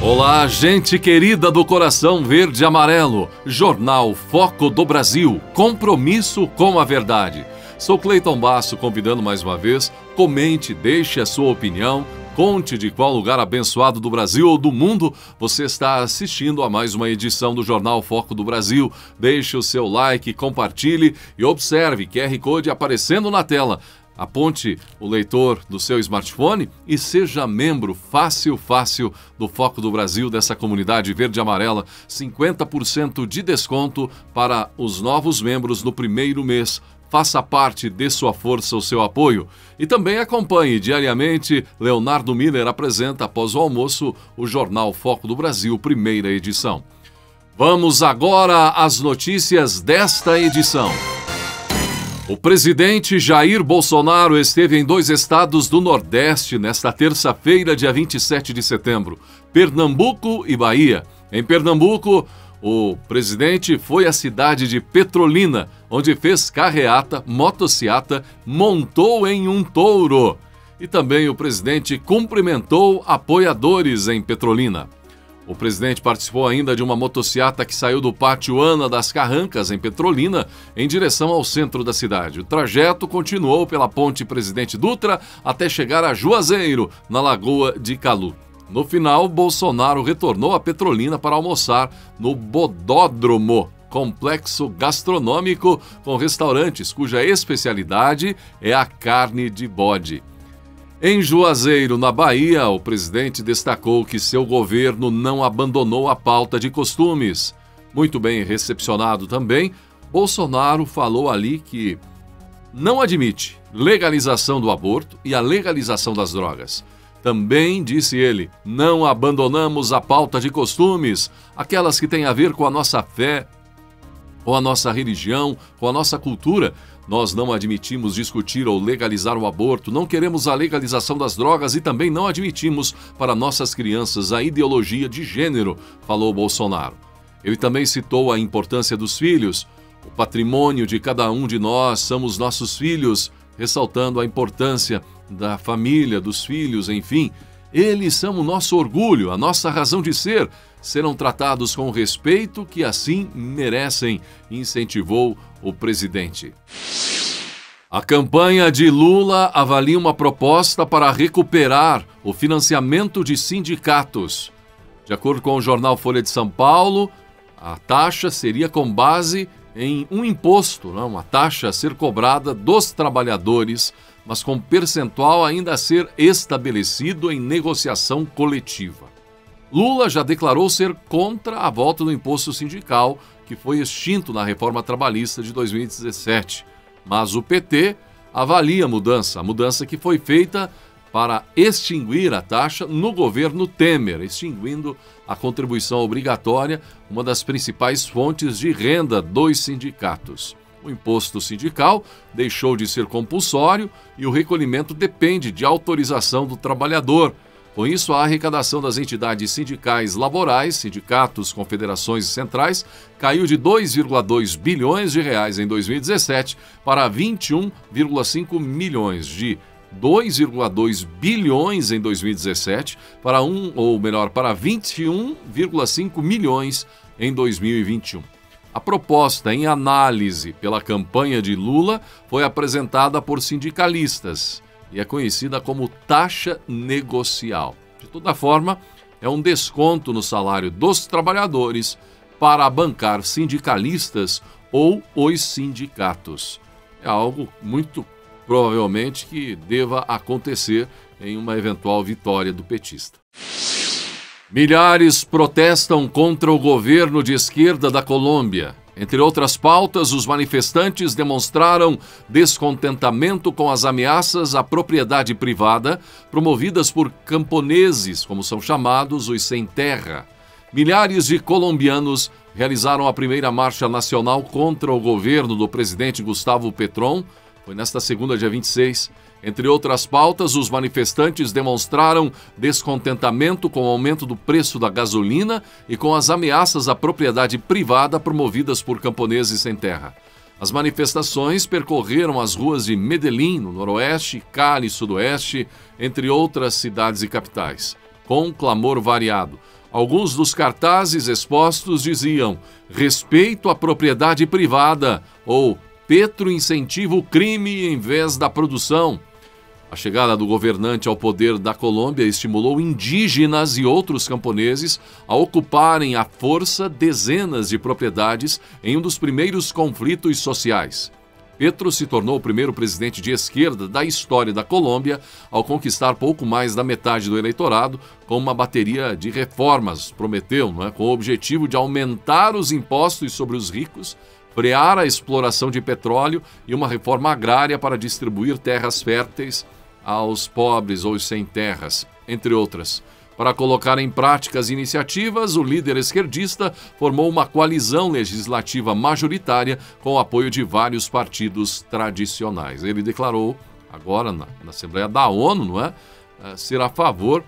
Olá, gente querida do coração verde e amarelo, Jornal Foco do Brasil, compromisso com a verdade. Sou Cleiton Basso, convidando mais uma vez, comente, deixe a sua opinião, conte de qual lugar abençoado do Brasil ou do mundo você está assistindo a mais uma edição do Jornal Foco do Brasil. Deixe o seu like, compartilhe e observe QR Code aparecendo na tela. Aponte o leitor do seu smartphone e seja membro fácil do Foco do Brasil, dessa comunidade verde e amarela. 50% de desconto para os novos membros no primeiro mês. Faça parte, dê sua força, o seu apoio. E também acompanhe diariamente. Leonardo Miller apresenta após o almoço o Jornal Foco do Brasil, primeira edição. Vamos agora às notícias desta edição. O presidente Jair Bolsonaro esteve em 2 estados do Nordeste nesta terça-feira, dia 27 de setembro, Pernambuco e Bahia. Em Pernambuco, o presidente foi à cidade de Petrolina, onde fez carreata, motociata, montou em um touro. E também o presidente cumprimentou apoiadores em Petrolina. O presidente participou ainda de uma motociata que saiu do Pátio Ana das Carrancas, em Petrolina, em direção ao centro da cidade. O trajeto continuou pela Ponte Presidente Dutra até chegar a Juazeiro, na Lagoa de Calu. No final, Bolsonaro retornou a Petrolina para almoçar no Bodódromo, complexo gastronômico com restaurantes cuja especialidade é a carne de bode. Em Juazeiro, na Bahia, o presidente destacou que seu governo não abandonou a pauta de costumes. Muito bem recepcionado também, Bolsonaro falou ali que não admite legalização do aborto e a legalização das drogas. Também, disse ele, não abandonamos a pauta de costumes, aquelas que têm a ver com a nossa fé, com a nossa religião, com a nossa cultura. Nós não admitimos discutir ou legalizar o aborto, não queremos a legalização das drogas e também não admitimos para nossas crianças a ideologia de gênero, falou Bolsonaro. Ele também citou a importância dos filhos. O patrimônio de cada um de nós são os nossos filhos, ressaltando a importância da família, dos filhos, enfim. Eles são o nosso orgulho, a nossa razão de ser. Serão tratados com o respeito que assim merecem, incentivou o presidente. A campanha de Lula avalia uma proposta para recuperar o financiamento de sindicatos. De acordo com o jornal Folha de São Paulo, a taxa seria com base em um imposto, uma taxa a ser cobrada dos trabalhadores, mas com percentual ainda a ser estabelecido em negociação coletiva. Lula já declarou ser contra a volta do imposto sindical, que foi extinto na reforma trabalhista de 2017. Mas o PT avalia a mudança que foi feita para extinguir a taxa no governo Temer, extinguindo a contribuição obrigatória, uma das principais fontes de renda dos sindicatos. O imposto sindical deixou de ser compulsório e o recolhimento depende de autorização do trabalhador. Com isso, a arrecadação das entidades sindicais laborais, sindicatos, confederações e centrais, caiu de 2,2 bilhões de reais em 2017 para 21,5 milhões, de 2,2 bilhões em 2017 para 21,5 milhões em 2021. A proposta em análise pela campanha de Lula foi apresentada por sindicalistas e é conhecida como taxa negocial. De toda forma, é um desconto no salário dos trabalhadores para bancar sindicalistas ou os sindicatos. É algo muito provavelmente que deva acontecer em uma eventual vitória do petista. Milhares protestam contra o governo de esquerda da Colômbia. Entre outras pautas, os manifestantes demonstraram descontentamento com as ameaças à propriedade privada promovidas por camponeses, como são chamados os sem terra. Milhares de colombianos realizaram a primeira marcha nacional contra o governo do presidente Gustavo Petron. Foi nesta segunda, dia 26. Entre outras pautas, os manifestantes demonstraram descontentamento com o aumento do preço da gasolina e com as ameaças à propriedade privada promovidas por camponeses sem terra. As manifestações percorreram as ruas de Medellín, no noroeste, Cali, sudoeste, entre outras cidades e capitais, com clamor variado. Alguns dos cartazes expostos diziam respeito à propriedade privada ou Petro incentiva o crime em vez da produção. A chegada do governante ao poder da Colômbia estimulou indígenas e outros camponeses a ocuparem à força dezenas de propriedades em um dos primeiros conflitos sociais. Petro se tornou o primeiro presidente de esquerda da história da Colômbia ao conquistar pouco mais da metade do eleitorado com uma bateria de reformas, prometeu, com o objetivo de aumentar os impostos sobre os ricos, frear a exploração de petróleo e uma reforma agrária para distribuir terras férteis aos pobres ou sem terras, entre outras. Para colocar em prática as iniciativas, o líder esquerdista formou uma coalizão legislativa majoritária com o apoio de vários partidos tradicionais. Ele declarou, agora na Assembleia da ONU, ser a favor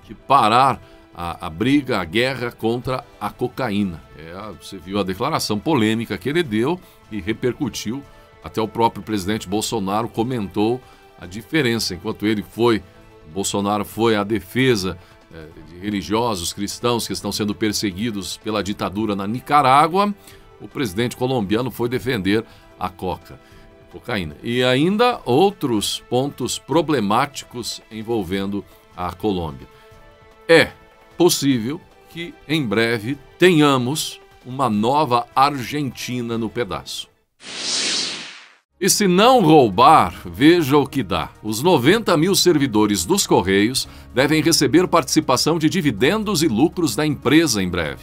de parar a briga, a guerra contra a cocaína. Você viu a declaração polêmica que ele deu e repercutiu. Até o próprio presidente Bolsonaro comentou a diferença. Enquanto Bolsonaro foi à defesa de religiosos cristãos que estão sendo perseguidos pela ditadura na Nicarágua, o presidente colombiano foi defender a cocaína. E ainda outros pontos problemáticos envolvendo a Colômbia. É possível que em breve tenhamos uma nova Argentina no pedaço. E se não roubar, veja o que dá. Os 90 mil servidores dos Correios devem receber participação de dividendos e lucros da empresa em breve.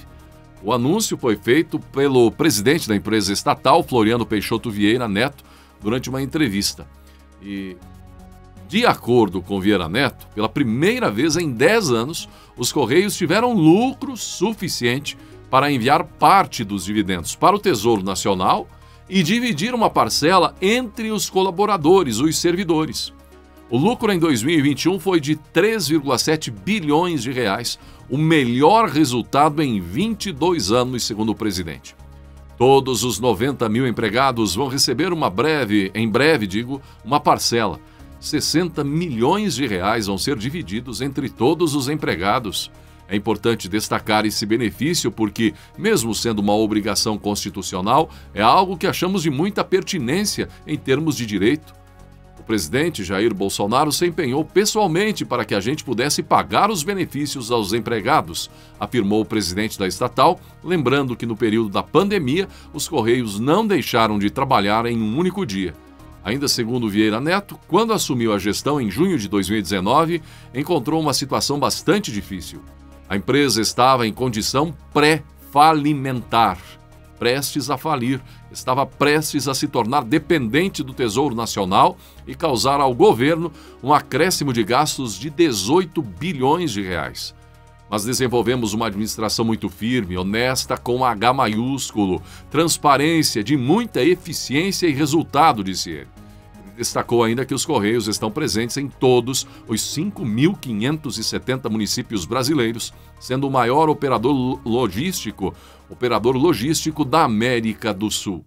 O anúncio foi feito pelo presidente da empresa estatal, Floriano Peixoto Vieira Neto, durante uma entrevista. E, de acordo com Vieira Neto, pela primeira vez em 10 anos, os Correios tiveram lucro suficiente para enviar parte dos dividendos para o Tesouro Nacional e dividir uma parcela entre os colaboradores, os servidores. O lucro em 2021 foi de 3,7 bilhões de reais, o melhor resultado em 22 anos, segundo o presidente. Todos os 90 mil empregados vão receber uma parcela. 60 milhões de reais vão ser divididos entre todos os empregados. É importante destacar esse benefício porque, mesmo sendo uma obrigação constitucional, é algo que achamos de muita pertinência em termos de direito. O presidente Jair Bolsonaro se empenhou pessoalmente para que a gente pudesse pagar os benefícios aos empregados, afirmou o presidente da estatal, lembrando que no período da pandemia, os Correios não deixaram de trabalhar em um único dia. Ainda segundo Vieira Neto, quando assumiu a gestão em junho de 2019, encontrou uma situação bastante difícil. A empresa estava em condição pré-falimentar, prestes a falir, estava prestes a se tornar dependente do Tesouro Nacional e causar ao governo um acréscimo de gastos de 18 bilhões de reais. Mas desenvolvemos uma administração muito firme, honesta, com H maiúsculo, transparência, de muita eficiência e resultado, disse ele. Destacou ainda que os Correios estão presentes em todos os 5.570 municípios brasileiros, sendo o maior operador logístico da América do Sul.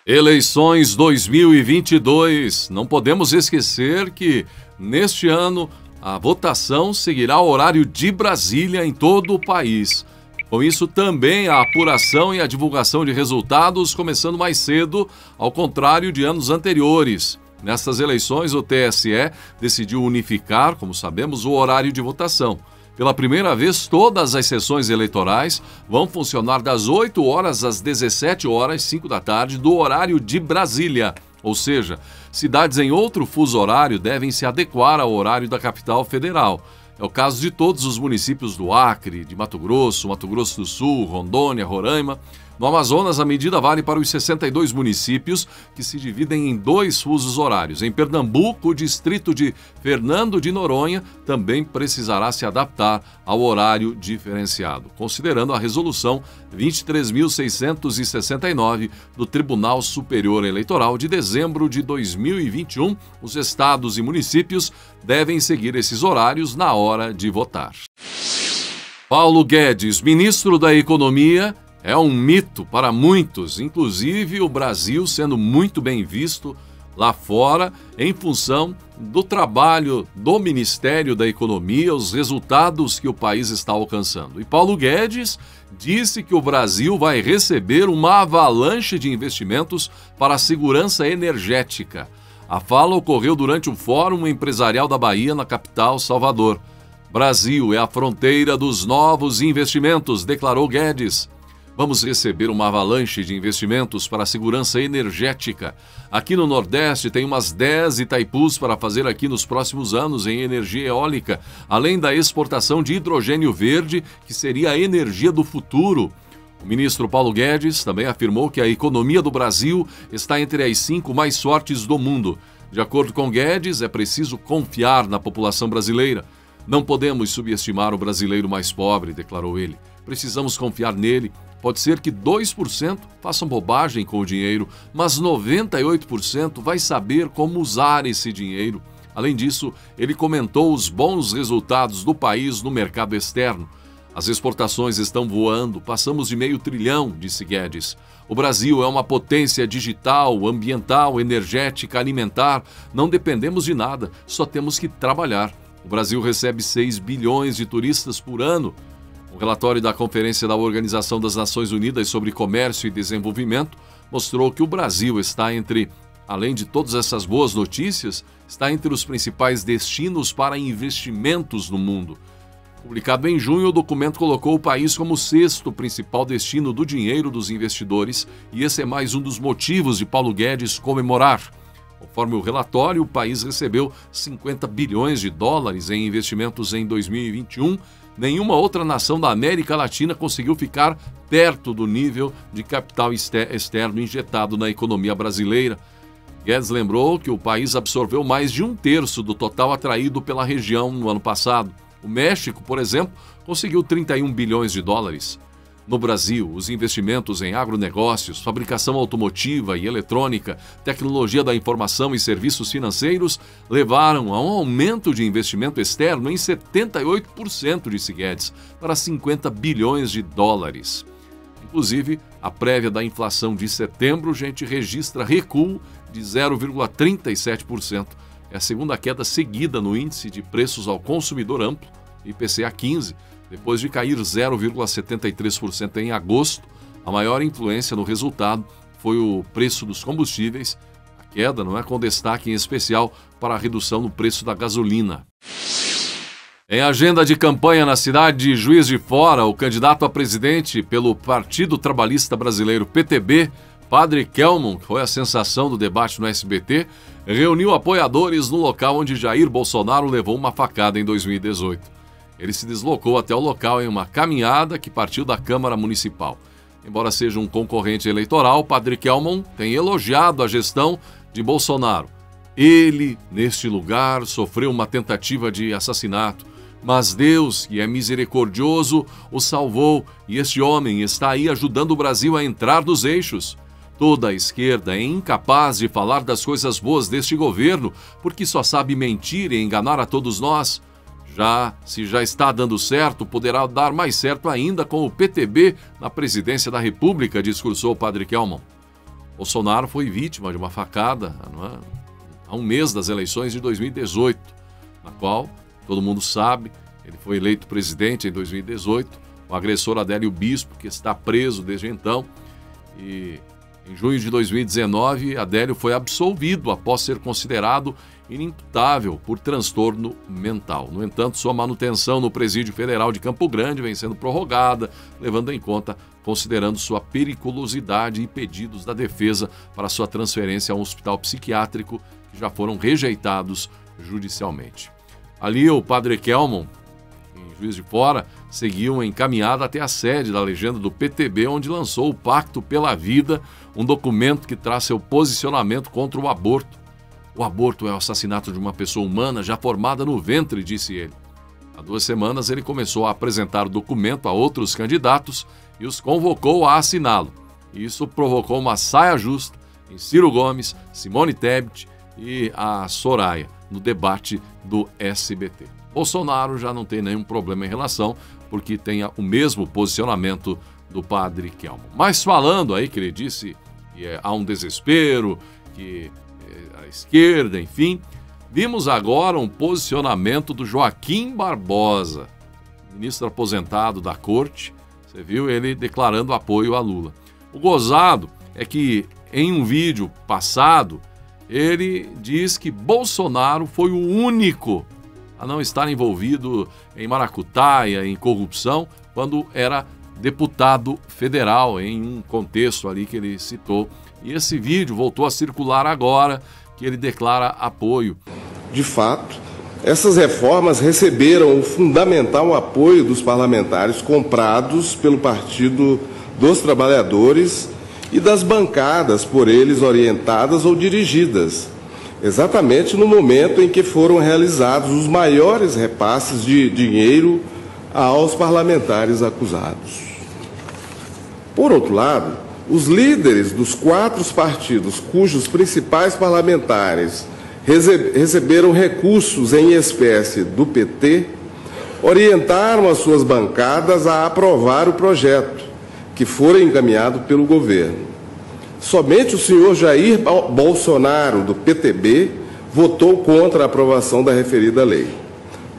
Eleições 2022. Não podemos esquecer que, neste ano, a votação seguirá o horário de Brasília em todo o país. Com isso, também a apuração e a divulgação de resultados começando mais cedo, ao contrário de anos anteriores. Nessas eleições, o TSE decidiu unificar, como sabemos, o horário de votação. Pela primeira vez, todas as sessões eleitorais vão funcionar das 8 horas às 17 horas, 5 da tarde, do horário de Brasília. Ou seja, cidades em outro fuso horário devem se adequar ao horário da capital federal. É o caso de todos os municípios do Acre, de Mato Grosso do Sul, Rondônia, Roraima. No Amazonas, a medida vale para os 62 municípios, que se dividem em 2 fusos horários. Em Pernambuco, o distrito de Fernando de Noronha também precisará se adaptar ao horário diferenciado, considerando a resolução 23.669 do Tribunal Superior Eleitoral de dezembro de 2021. Os estados e municípios devem seguir esses horários na hora de votar. Paulo Guedes, ministro da Economia, é um mito para muitos, inclusive o Brasil sendo muito bem visto lá fora em função do trabalho do Ministério da Economia, os resultados que o país está alcançando. E Paulo Guedes disse que o Brasil vai receber uma avalanche de investimentos para a segurança energética. A fala ocorreu durante o Fórum Empresarial da Bahia, na capital, Salvador. Brasil é a fronteira dos novos investimentos, declarou Guedes. Vamos receber uma avalanche de investimentos para a segurança energética. Aqui no Nordeste tem umas 10 Itaipus para fazer aqui nos próximos anos em energia eólica, além da exportação de hidrogênio verde, que seria a energia do futuro. O ministro Paulo Guedes também afirmou que a economia do Brasil está entre as 5 mais fortes do mundo. De acordo com Guedes, é preciso confiar na população brasileira. Não podemos subestimar o brasileiro mais pobre, declarou ele. Precisamos confiar nele. Pode ser que 2% façam bobagem com o dinheiro, mas 98% vai saber como usar esse dinheiro. Além disso, ele comentou os bons resultados do país no mercado externo. As exportações estão voando, passamos de $500 bilhão, disse Guedes. O Brasil é uma potência digital, ambiental, energética, alimentar. Não dependemos de nada, só temos que trabalhar. O Brasil recebe 6 bilhões de turistas por ano. O relatório da Conferência da Organização das Nações Unidas sobre Comércio e Desenvolvimento mostrou que o Brasil está além de todas essas boas notícias, está entre os principais destinos para investimentos no mundo. Publicado em junho, o documento colocou o país como o 6º principal destino do dinheiro dos investidores, e esse é mais um dos motivos de Paulo Guedes comemorar. Conforme o relatório, o país recebeu $50 bilhões em investimentos em 2021. Nenhuma outra nação da América Latina conseguiu ficar perto do nível de capital externo injetado na economia brasileira. Guedes lembrou que o país absorveu mais de 1/3 do total atraído pela região no ano passado. O México, por exemplo, conseguiu $31 bilhões. No Brasil, os investimentos em agronegócios, fabricação automotiva e eletrônica, tecnologia da informação e serviços financeiros levaram a um aumento de investimento externo em 78%, disse Guedes, para $50 bilhões. Inclusive, a prévia da inflação de setembro, registra recuo de 0,37%. É a segunda queda seguida no índice de preços ao consumidor amplo, IPCA 15, depois de cair 0,73% em agosto. A maior influência no resultado foi o preço dos combustíveis, a queda com destaque em especial para a redução no preço da gasolina. Em agenda de campanha na cidade de Juiz de Fora, o candidato a presidente pelo Partido Trabalhista Brasileiro, PTB, Padre Kelmon, que foi a sensação do debate no SBT, reuniu apoiadores no local onde Jair Bolsonaro levou uma facada em 2018. Ele se deslocou até o local em uma caminhada que partiu da Câmara Municipal. Embora seja um concorrente eleitoral, Padre Kelmon tem elogiado a gestão de Bolsonaro. Ele, neste lugar, sofreu uma tentativa de assassinato, mas Deus, que é misericordioso, o salvou e este homem está aí ajudando o Brasil a entrar nos eixos. Toda a esquerda é incapaz de falar das coisas boas deste governo, porque só sabe mentir e enganar a todos nós. Se já está dando certo, poderá dar mais certo ainda com o PTB na presidência da República, discursou o Padre Kelmon. Bolsonaro foi vítima de uma facada há um mês das eleições de 2018, na qual, todo mundo sabe, ele foi eleito presidente em 2018, o agressor Adélio Bispo, que está preso desde então, e em junho de 2019, Adélio foi absolvido após ser considerado inimputável por transtorno mental. No entanto, sua manutenção no Presídio Federal de Campo Grande vem sendo prorrogada, levando em conta, considerando sua periculosidade e pedidos da defesa para sua transferência a um hospital psiquiátrico que já foram rejeitados judicialmente. Ali, o Padre Kelmon, em Juiz de Fora, seguiu encaminhado até a sede da legenda do PTB, onde lançou o Pacto pela Vida, um documento que traz seu posicionamento contra o aborto. O aborto é o assassinato de uma pessoa humana já formada no ventre, disse ele. Há 2 semanas ele começou a apresentar o documento a outros candidatos e os convocou a assiná-lo. Isso provocou uma saia justa em Ciro Gomes, Simone Tebet e a Soraya, no debate do SBT. Bolsonaro já não tem nenhum problema em relação, porque tem o mesmo posicionamento do Padre Kelmon. Mas falando aí que ele disse que há um desespero, que a esquerda, enfim, Vimos agora um posicionamento do Joaquim Barbosa, ministro aposentado da Corte. Você viu ele declarando apoio a Lula. O gozado é que em um vídeo passado ele diz que Bolsonaro foi o único a não estar envolvido em maracutaia, em corrupção, quando era deputado federal, em um contexto ali que ele citou. E esse vídeo voltou a circular agora, que ele declara apoio. De fato, essas reformas receberam o fundamental apoio dos parlamentares comprados pelo Partido dos Trabalhadores e das bancadas por eles orientadas ou dirigidas, exatamente no momento em que foram realizados os maiores repasses de dinheiro aos parlamentares acusados. Por outro lado, os líderes dos 4 partidos cujos principais parlamentares receberam recursos em espécie do PT orientaram as suas bancadas a aprovar o projeto, que fora encaminhado pelo governo. Somente o senhor Jair Bolsonaro, do PTB, votou contra a aprovação da referida lei.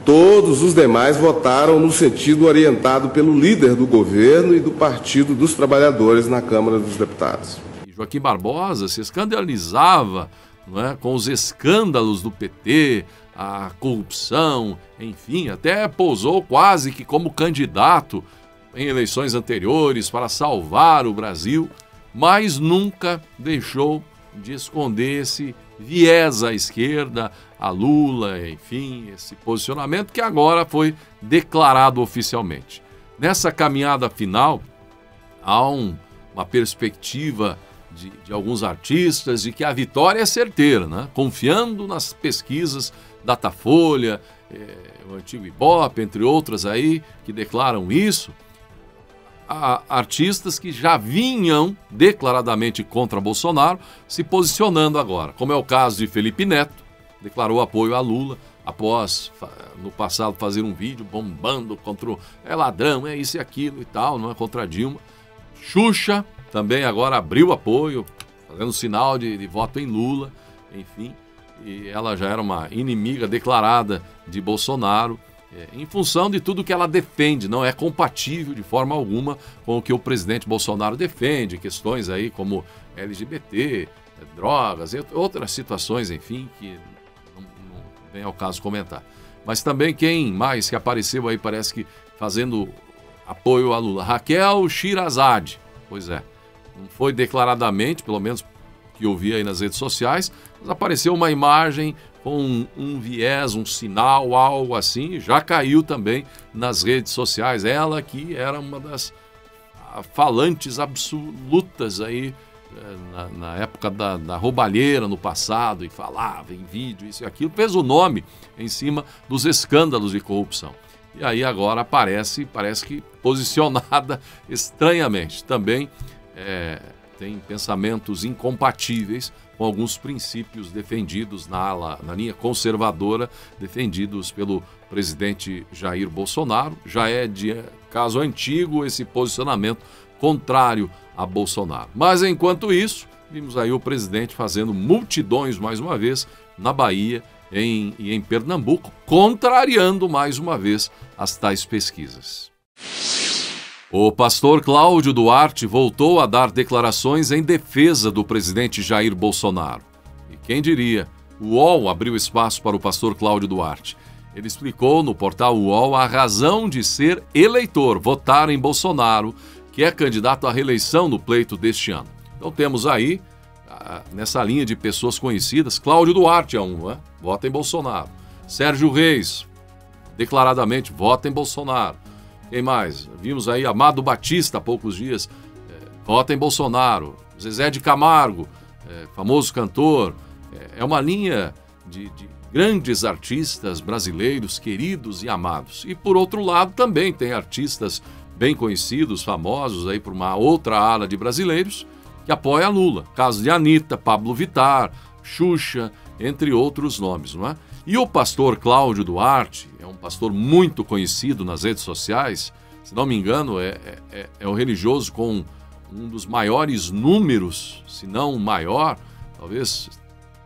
Todos os demais votaram no sentido orientado pelo líder do governo e do Partido dos Trabalhadores na Câmara dos Deputados. E Joaquim Barbosa se escandalizava, não é, com os escândalos do PT, a corrupção, enfim, até pousou quase que como candidato em eleições anteriores para salvar o Brasil, mas nunca deixou de esconder esse viés à esquerda, a Lula, enfim, esse posicionamento que agora foi declarado oficialmente. Nessa caminhada final, há uma perspectiva de alguns artistas de que a vitória é certeira, né? Confiando nas pesquisas Datafolha, o antigo Ibope, entre outras aí, que declaram isso. Há artistas que já vinham declaradamente contra Bolsonaro se posicionando agora, como é o caso de Felipe Neto, declarou apoio a Lula após, no passado, fazer um vídeo bombando contra o ladrão, é isso e aquilo e tal, não é, contra Dilma. Xuxa também agora abriu apoio, fazendo sinal de voto em Lula, enfim, e ela já era uma inimiga declarada de Bolsonaro, em função de tudo que ela defende, não é compatível de forma alguma com o que o presidente Bolsonaro defende, questões aí como LGBT, drogas, outras situações, enfim, que não vem ao caso comentar. Mas também quem mais que apareceu aí, parece que fazendo apoio a Lula, Raquel Sherazade, pois é, não foi declaradamente, pelo menos que eu vi aí nas redes sociais, mas apareceu uma imagem com um viés, um sinal, algo assim, já caiu também nas redes sociais. Ela que era uma das falantes absolutas aí na época da roubalheira no passado, e falava em vídeo, isso e aquilo, fez o nome em cima dos escândalos de corrupção. E aí agora parece que posicionada estranhamente. Também tem pensamentos incompatíveis com alguns princípios defendidos na linha conservadora, defendidos pelo presidente Jair Bolsonaro. Já é de caso antigo esse posicionamento contrário a Bolsonaro. Mas enquanto isso, vimos aí o presidente fazendo multidões mais uma vez na Bahia e em Pernambuco, contrariando mais uma vez as tais pesquisas. O pastor Cláudio Duarte voltou a dar declarações em defesa do presidente Jair Bolsonaro. E quem diria, o UOL abriu espaço para o pastor Cláudio Duarte. Ele explicou no portal UOL a razão de ser eleitor, votar em Bolsonaro, que é candidato à reeleição no pleito deste ano. Então temos aí, nessa linha de pessoas conhecidas, Cláudio Duarte é um, vota em Bolsonaro. Sérgio Reis, declaradamente, vota em Bolsonaro. Quem mais? Vimos aí Amado Batista há poucos dias, vota em Bolsonaro. Zezé de Camargo, famoso cantor. É uma linha de grandes artistas brasileiros, queridos e amados. E por outro lado também tem artistas bem conhecidos, famosos aí por uma outra ala de brasileiros, que apoia Lula. Caso de Anitta, Pablo Vittar, Xuxa, entre outros nomes, não é? E o pastor Cláudio Duarte é um pastor muito conhecido nas redes sociais, se não me engano, é o religioso com um dos maiores números, se não o maior, talvez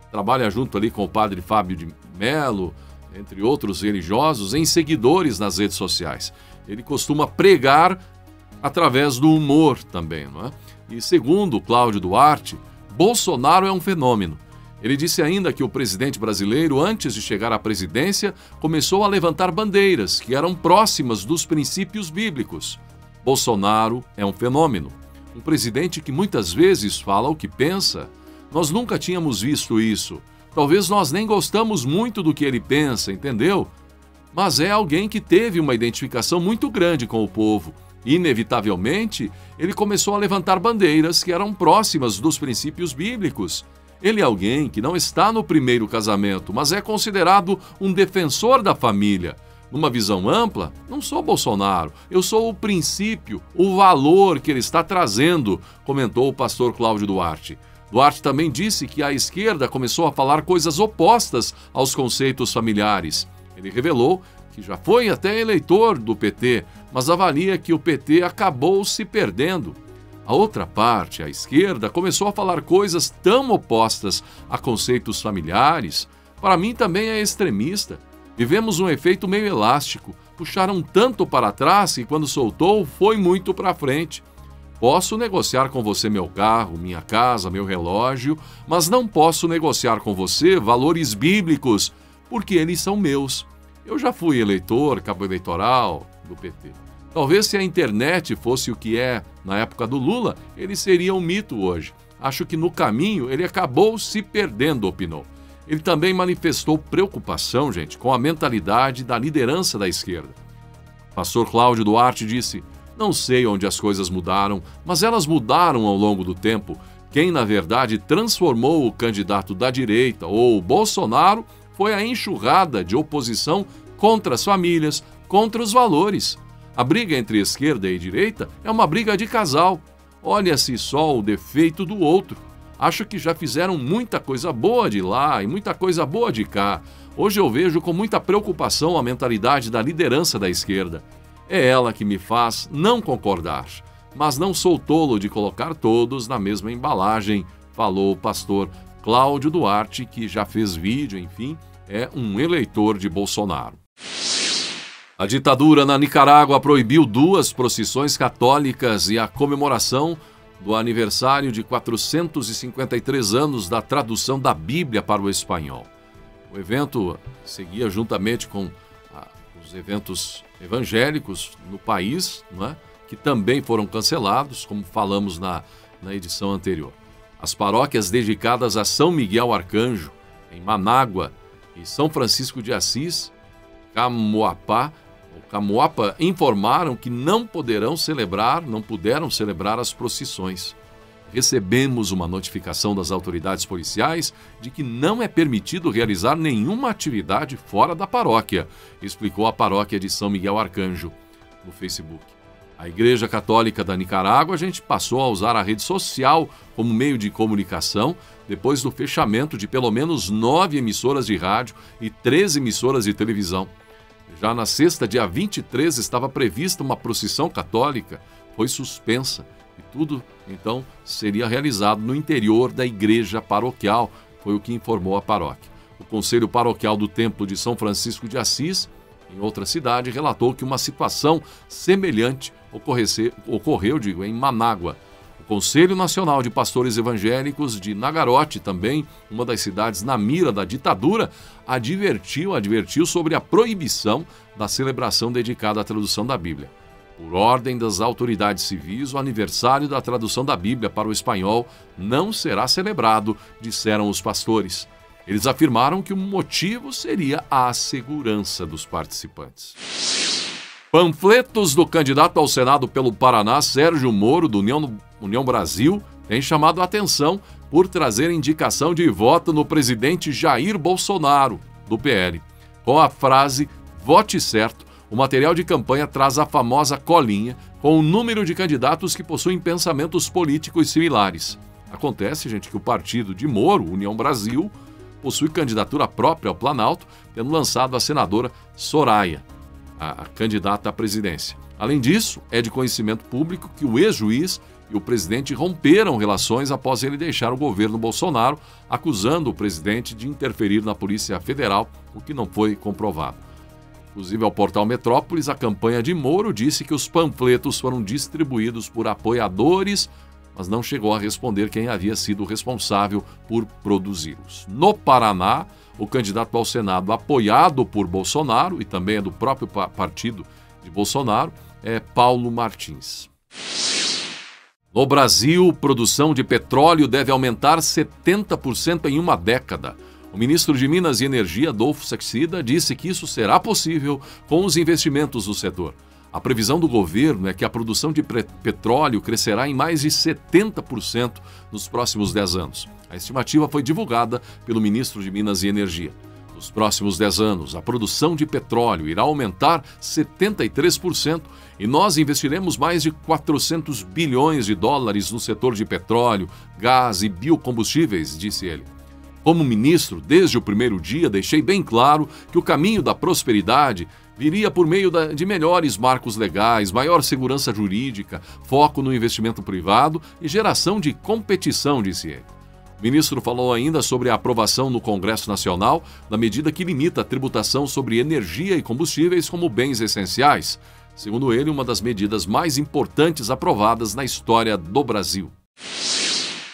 trabalha junto ali com o padre Fábio Melo, entre outros religiosos, em seguidores nas redes sociais. Ele costuma pregar através do humor também, não é? E segundo Cláudio Duarte, Bolsonaro é um fenômeno. Ele disse ainda que o presidente brasileiro, antes de chegar à presidência, começou a levantar bandeiras que eram próximas dos princípios bíblicos. Bolsonaro é um fenômeno. Um presidente que muitas vezes fala o que pensa. Nós nunca tínhamos visto isso. Talvez nós nem gostamos muito do que ele pensa, entendeu? Mas é alguém que teve uma identificação muito grande com o povo. Inevitavelmente, ele começou a levantar bandeiras que eram próximas dos princípios bíblicos. Ele é alguém que não está no primeiro casamento, mas é considerado um defensor da família. Numa visão ampla, não sou Bolsonaro, eu sou o princípio, o valor que ele está trazendo, comentou o pastor Cláudio Duarte. Duarte também disse que a esquerda começou a falar coisas opostas aos conceitos familiares. Ele revelou que já foi até eleitor do PT, mas avalia que o PT acabou se perdendo. A outra parte, a esquerda, começou a falar coisas tão opostas a conceitos familiares. Para mim também é extremista. Vivemos um efeito meio elástico. Puxaram tanto para trás que quando soltou foi muito para frente. Posso negociar com você meu carro, minha casa, meu relógio, mas não posso negociar com você valores bíblicos, porque eles são meus. Eu já fui eleitor, cabo eleitoral do PT. Talvez se a internet fosse o que é na época do Lula, ele seria um mito hoje. Acho que no caminho ele acabou se perdendo, opinou. Ele também manifestou preocupação, gente, com a mentalidade da liderança da esquerda. Pastor Cláudio Duarte disse: não sei onde as coisas mudaram, mas elas mudaram ao longo do tempo. Quem, na verdade, transformou o candidato da direita, ou o Bolsonaro, foi a enxurrada de oposição contra as famílias, contra os valores. A briga entre esquerda e direita é uma briga de casal. Olha-se só o defeito do outro. Acho que já fizeram muita coisa boa de lá e muita coisa boa de cá. Hoje eu vejo com muita preocupação a mentalidade da liderança da esquerda. É ela que me faz não concordar. Mas não sou tolo de colocar todos na mesma embalagem, falou o pastor Cláudio Duarte, que já fez vídeo, enfim, é um eleitor de Bolsonaro. A ditadura na Nicarágua proibiu 2 procissões católicas e a comemoração do aniversário de 453 anos da tradução da Bíblia para o espanhol. O evento seguia juntamente com os eventos evangélicos no país, não é? Que também foram cancelados, como falamos na edição anterior. As paróquias dedicadas a São Miguel Arcanjo, em Manágua, e São Francisco de Assis, Camoapa, informaram que não puderam celebrar as procissões. Recebemos uma notificação das autoridades policiais de que não é permitido realizar nenhuma atividade fora da paróquia, explicou a paróquia de São Miguel Arcanjo no Facebook. A Igreja Católica da Nicarágua, a gente passou a usar a rede social como meio de comunicação depois do fechamento de pelo menos 9 emissoras de rádio e 13 emissoras de televisão. Já na sexta, dia 23, estava prevista uma procissão católica, foi suspensa e tudo, então, seria realizado no interior da igreja paroquial, foi o que informou a paróquia. O Conselho Paroquial do Templo de São Francisco de Assis, em outra cidade, relatou que uma situação semelhante ocorreu em Manágua. O Conselho Nacional de Pastores Evangélicos de Nagarote, também uma das cidades na mira da ditadura, advertiu sobre a proibição da celebração dedicada à tradução da Bíblia. Por ordem das autoridades civis, o aniversário da tradução da Bíblia para o espanhol não será celebrado, disseram os pastores. Eles afirmaram que o motivo seria a segurança dos participantes. Panfletos do candidato ao Senado pelo Paraná, Sérgio Moro, do União Brasil, têm chamado a atenção por trazer indicação de voto no presidente Jair Bolsonaro, do PL. Com a frase "vote certo", o material de campanha traz a famosa colinha com o número de candidatos que possuem pensamentos políticos similares. Acontece, gente, que o partido de Moro, União Brasil, possui candidatura própria ao Planalto, tendo lançado a senadora Soraya, a candidata à presidência. Além disso, é de conhecimento público que o ex-juiz e o presidente romperam relações após ele deixar o governo Bolsonaro, acusando o presidente de interferir na Polícia Federal, o que não foi comprovado. Inclusive, ao portal Metrópolis, a campanha de Moro disse que os panfletos foram distribuídos por apoiadores, mas não chegou a responder quem havia sido responsável por produzi-los. No Paraná, o candidato ao Senado, apoiado por Bolsonaro e também é do próprio partido de Bolsonaro, é Paulo Martins. No Brasil, produção de petróleo deve aumentar 70% em uma década. O ministro de Minas e Energia, Adolfo Saxida, disse que isso será possível com os investimentos no setor. A previsão do governo é que a produção de petróleo crescerá em mais de 70% nos próximos 10 anos. A estimativa foi divulgada pelo ministro de Minas e Energia. Nos próximos 10 anos, a produção de petróleo irá aumentar 73% e nós investiremos mais de 400 bilhões de dólares no setor de petróleo, gás e biocombustíveis, disse ele. Como ministro, desde o primeiro dia, deixei bem claro que o caminho da prosperidade viria por meio de melhores marcos legais, maior segurança jurídica, foco no investimento privado e geração de competição, disse ele. O ministro falou ainda sobre a aprovação no Congresso Nacional da medida que limita a tributação sobre energia e combustíveis como bens essenciais. Segundo ele, uma das medidas mais importantes aprovadas na história do Brasil.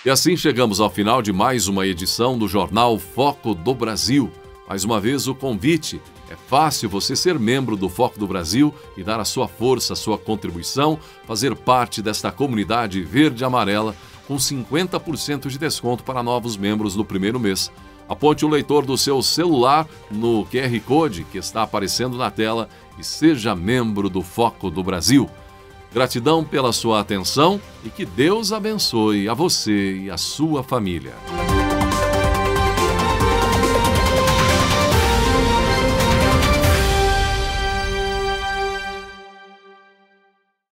E assim chegamos ao final de mais uma edição do Jornal Foco do Brasil. Mais uma vez o convite. É fácil você ser membro do Foco do Brasil e dar a sua força, a sua contribuição, fazer parte desta comunidade verde e amarela com 50% de desconto para novos membros no primeiro mês. Aponte o leitor do seu celular no QR Code que está aparecendo na tela e seja membro do Foco do Brasil. Gratidão pela sua atenção e que Deus abençoe a você e a sua família.